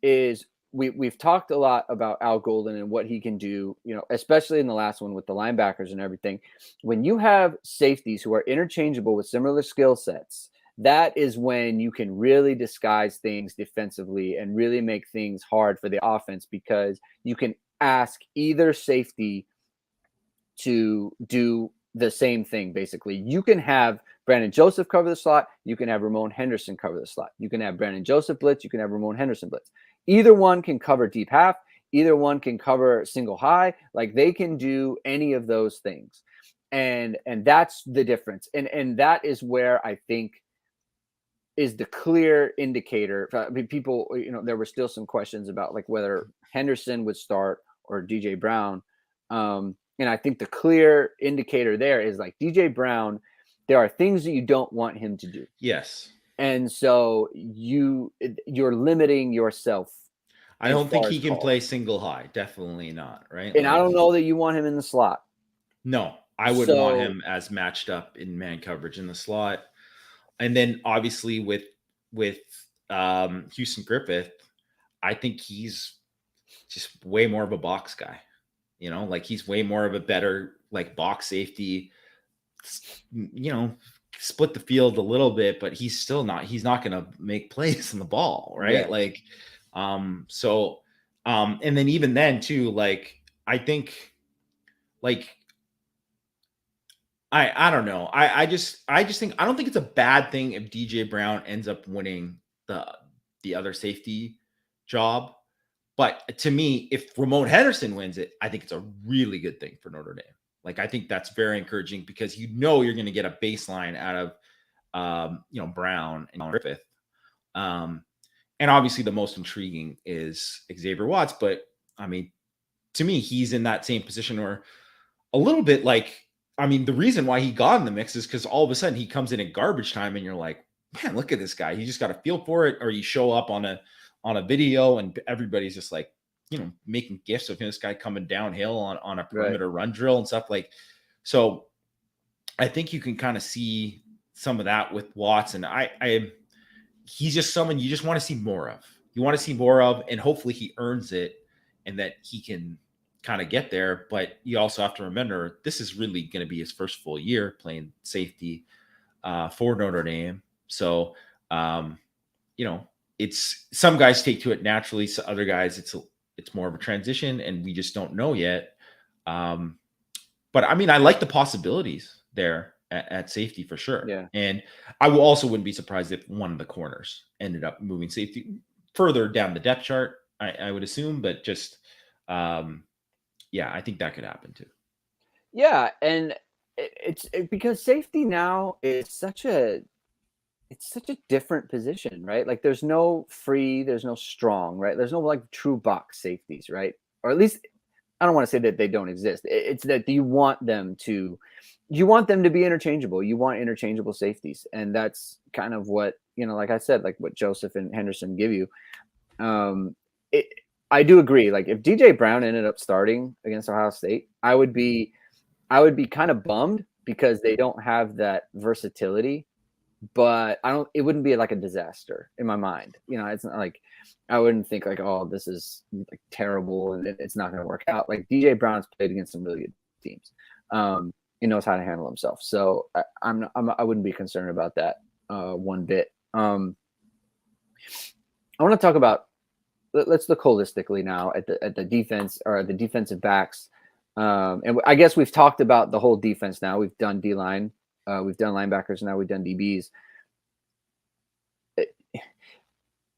is we've talked a lot about Al Golden and what he can do, especially in the last one with the linebackers and everything. When you have safeties who are interchangeable with similar skill sets, that is when you can really disguise things defensively and really make things hard for the offense, because you can ask either safety to do the same thing. Basically, you can have Brandon Joseph cover the slot. You can have Ramon Henderson cover the slot. You can have Brandon Joseph blitz. You can have Ramon Henderson blitz. Either one can cover deep half. Either one can cover single high. Like, they can do any of those things. And that's the difference. And that is where I think is the clear indicator. I mean, people, there were still some questions about like whether Henderson would start or DJ Brown. And I think the clear indicator there is like DJ Brown, there are things that you don't want him to do. Yes. And so you're limiting yourself. I don't think he can play single high. Definitely not. Right. And I don't know that you want him in the slot. No, I wouldn't want him as matched up in man coverage in the slot. And then obviously with Houston Griffith, I think he's just way more of a box guy. Like, he's way more of a better like box safety, split the field a little bit, but he's not going to make plays on the ball. Right. Yeah. Like, and then even then too, like, I think, like, I don't know. I just think, I don't think it's a bad thing if DJ Brown ends up winning the other safety job. But to me, if Ramon Henderson wins it, I think it's a really good thing for Notre Dame. Like, I think that's very encouraging, because you're going to get a baseline out of Brown and Griffith. And obviously the most intriguing is Xavier Watts. But I mean, to me, he's in that same position, or a little bit like, I mean, the reason why he got in the mix is because all of a sudden he comes in at garbage time and you're like, man, look at this guy. He just got a feel for it. Or you show up on a video and everybody's just like, making gifs of this guy coming downhill on a perimeter run drill and stuff like. So I think you can kind of see some of that with Watts. And he's just someone you just want to see more of. You want to see more of, and hopefully he earns it and that he can kind of get there. But you also have to remember, this is really going to be his first full year playing safety for Notre Dame. So, it's, some guys take to it naturally. So other guys, it's more of a transition, and we just don't know yet. But I mean, I like the possibilities there at safety for sure. Yeah. And I wouldn't be surprised if one of the corners ended up moving safety further down the depth chart, I would assume, but just, I think that could happen too. Yeah. And it's because safety now is such a different position, right? Like, there's no free, there's no strong, right? There's no like true box safeties, right? Or at least I don't want to say that they don't exist. It's that you want them to be interchangeable. You want interchangeable safeties. And that's kind of what, like I said, like what Joseph and Henderson give you. I do agree. Like if DJ Brown ended up starting against Ohio State, I would be kind of bummed because they don't have that versatility, but it wouldn't be like a disaster in my mind. It's not like, I wouldn't think like, oh, this is like terrible and it's not going to work out. Like DJ Brown's played against some really good teams. He knows how to handle himself. So I wouldn't be concerned about that one bit. I want to talk about, let's look holistically now at the defense or the defensive backs. And I guess we've talked about the whole defense now. We've done D-line, we've done linebackers, now we've done DBs.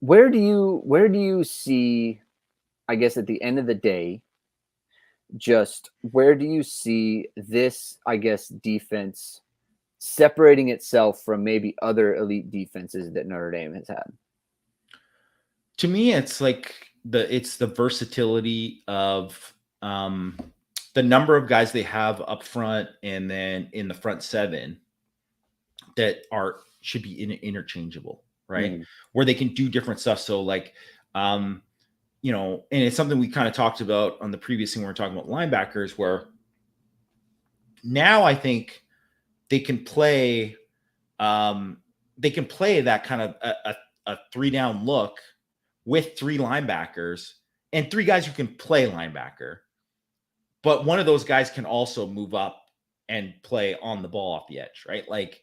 Where do you see, I guess at the end of the day, just where do you see this, I guess, defense separating itself from maybe other elite defenses that Notre Dame has had? To me, it's like the versatility of the number of guys they have up front, and then in the front seven that should be interchangeable, right? Mm-hmm. Where they can do different stuff. So like, and it's something we kind of talked about on the previous thing when we were talking about linebackers, where now I think they can play that kind of a 3-down look with 3 linebackers and 3 guys who can play linebacker, but one of those guys can also move up and play on the ball off the edge, right? Like,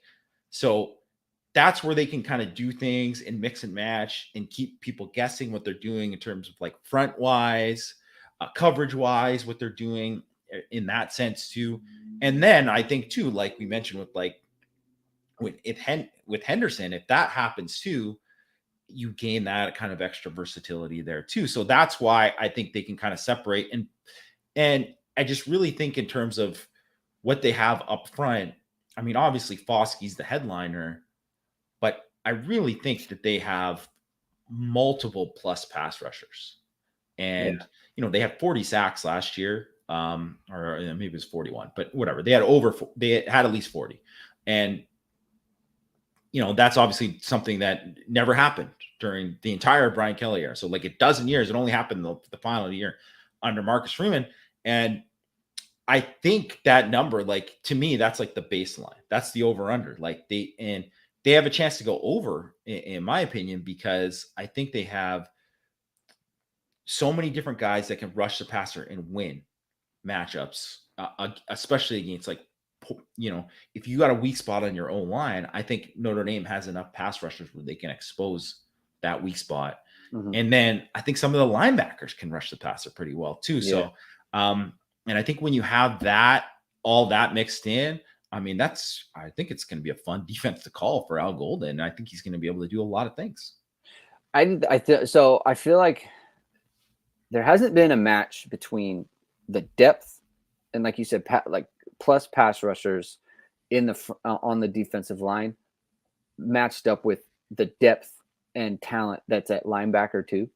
so that's where they can kind of do things and mix and match and keep people guessing what they're doing in terms of like front wise, coverage wise, what they're doing in that sense too. And then I think too, like we mentioned with Henderson, if that happens too, you gain that kind of extra versatility there too. So that's why I think they can kind of separate. And I just really think in terms of what they have up front, I mean, obviously Foskey's the headliner, but I really think that they have multiple plus pass rushers. And, they had 40 sacks last year, or maybe it was 41, but whatever. They had at least 40. And, that's obviously something that never happened during the entire Brian Kelly era. So like a dozen years, it only happened the final year under Marcus Freeman. And I think that number, like, to me, that's like the baseline. That's the over under. Like they have a chance to go over, in my opinion, because I think they have so many different guys that can rush the passer and win matchups, especially against like, if you got a weak spot on your own line, I think Notre Dame has enough pass rushers where they can expose that weak spot. Mm-hmm. And then I think some of the linebackers can rush the passer pretty well too. Yeah. So, and I think when you have all that mixed in, I mean, I think it's going to be a fun defense to call for Al Golden. I think he's going to be able to do a lot of things. So I feel like there hasn't been a match between the depth and, like you said, like plus pass rushers on the defensive line matched up with the depth and talent that's at linebacker too.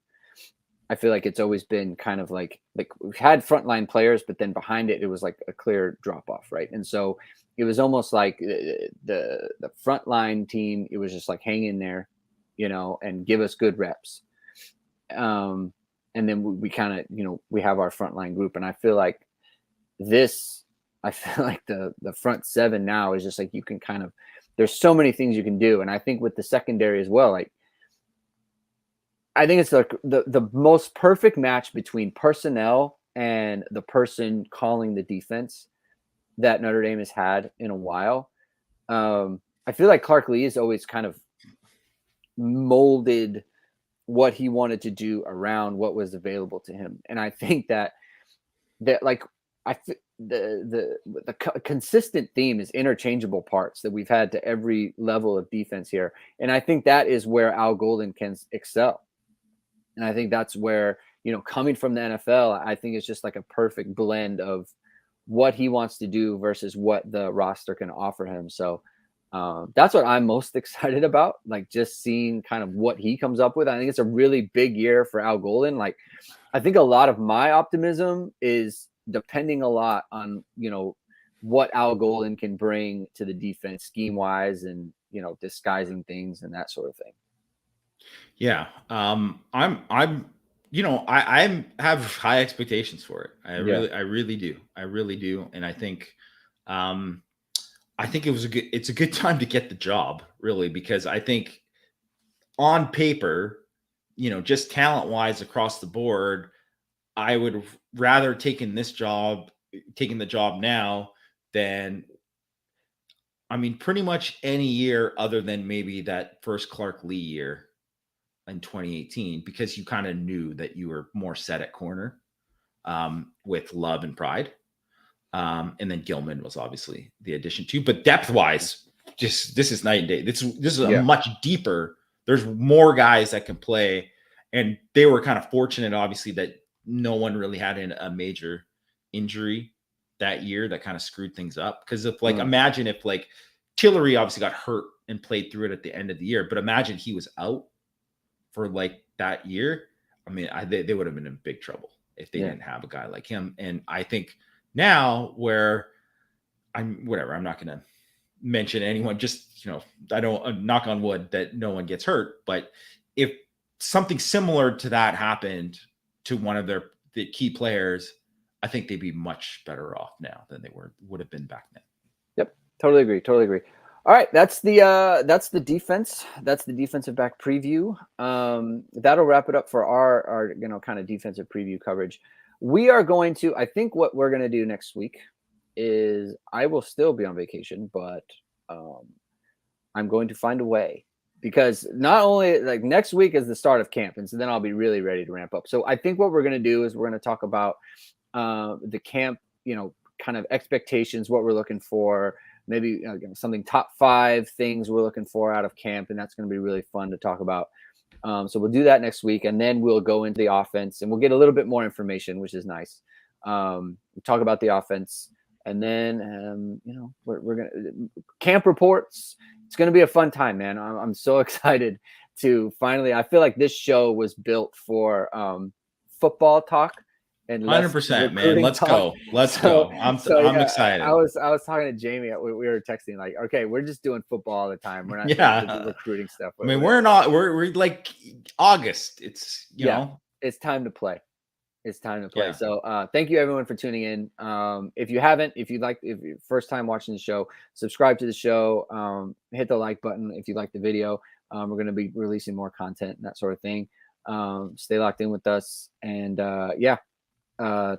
I feel like it's always been kind of like we've had frontline players, but then behind it was like a clear drop off, right? And so it was almost like the frontline team, it was just like hang in there, and give us good reps. And then we kind of, we have our frontline group, and I feel like the front seven now is just like, you can kind of, there's so many things you can do. And I think with the secondary as well, like, I think it's like the most perfect match between personnel and the person calling the defense that Notre Dame has had in a while. I feel like Clark Lee has always kind of molded what he wanted to do around what was available to him. And I think that like, the consistent theme is interchangeable parts that we've had to every level of defense here. And I think that is where Al Golden can excel. And I think that's where, coming from the NFL, I think it's just like a perfect blend of what he wants to do versus what the roster can offer him. So that's what I'm most excited about, like just seeing kind of what he comes up with. I think it's a really big year for Al Golden. Like, I think a lot of my optimism is depending a lot on, what Al Golden can bring to the defense scheme wise and, disguising things and that sort of thing. Yeah. I have high expectations for it. I really do. And I think it's a good time to get the job, really, because I think on paper, just talent wise across the board, I would have rather taking the job now than, pretty much any year other than maybe that first Clark Lee year in 2018, because you kind of knew that you were more set at corner with Love and Pride. And then Gilman was obviously the addition too, but depth wise, this is night and day. This is a much deeper, there's more guys that can play, and they were kind of fortunate, obviously, that no one really had a major injury that year that kind of screwed things up. Because if imagine if Tillery obviously got hurt and played through it at the end of the year, but imagine he was out for that year. They would have been in big trouble if they didn't have a guy like him. And I think now where I'm not going to mention anyone, just, I don't knock on wood that no one gets hurt, but if something similar to that happened to one of the key players, I think they'd be much better off now than they would have been back then. Yep. Totally agree. All right. That's the defense. That's the defensive back preview. That'll wrap it up for our kind of defensive preview coverage. We are going to, I think what we're going to do next week is I will still be on vacation, but I'm going to find a way, because not only next week is the start of camp, and so then I'll be really ready to ramp up. So I think what we're going to do is we're going to talk about the camp, kind of expectations, what we're looking for, maybe something top 5 things we're looking for out of camp. And that's going to be really fun to talk about. So we'll do that next week, and then we'll go into the offense and we'll get a little bit more information, which is nice. We'll talk about the offense, and then, we're going to camp reports. It's going to be a fun time, man. I'm so excited to finally, I feel like this show was built for football talk. And 100%, man. Let's go. I'm excited. I was talking to Jamie. We were texting okay, we're just doing football all the time. We're not doing recruiting stuff. We're like August. It's it's time to play. It's time to play. Yeah. So thank you everyone for tuning in. If you're first time watching the show, subscribe to the show. Hit the like button if you like the video. We're going to be releasing more content and that sort of thing. Stay locked in with us, and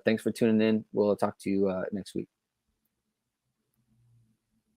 thanks for tuning in. We'll talk to you next week.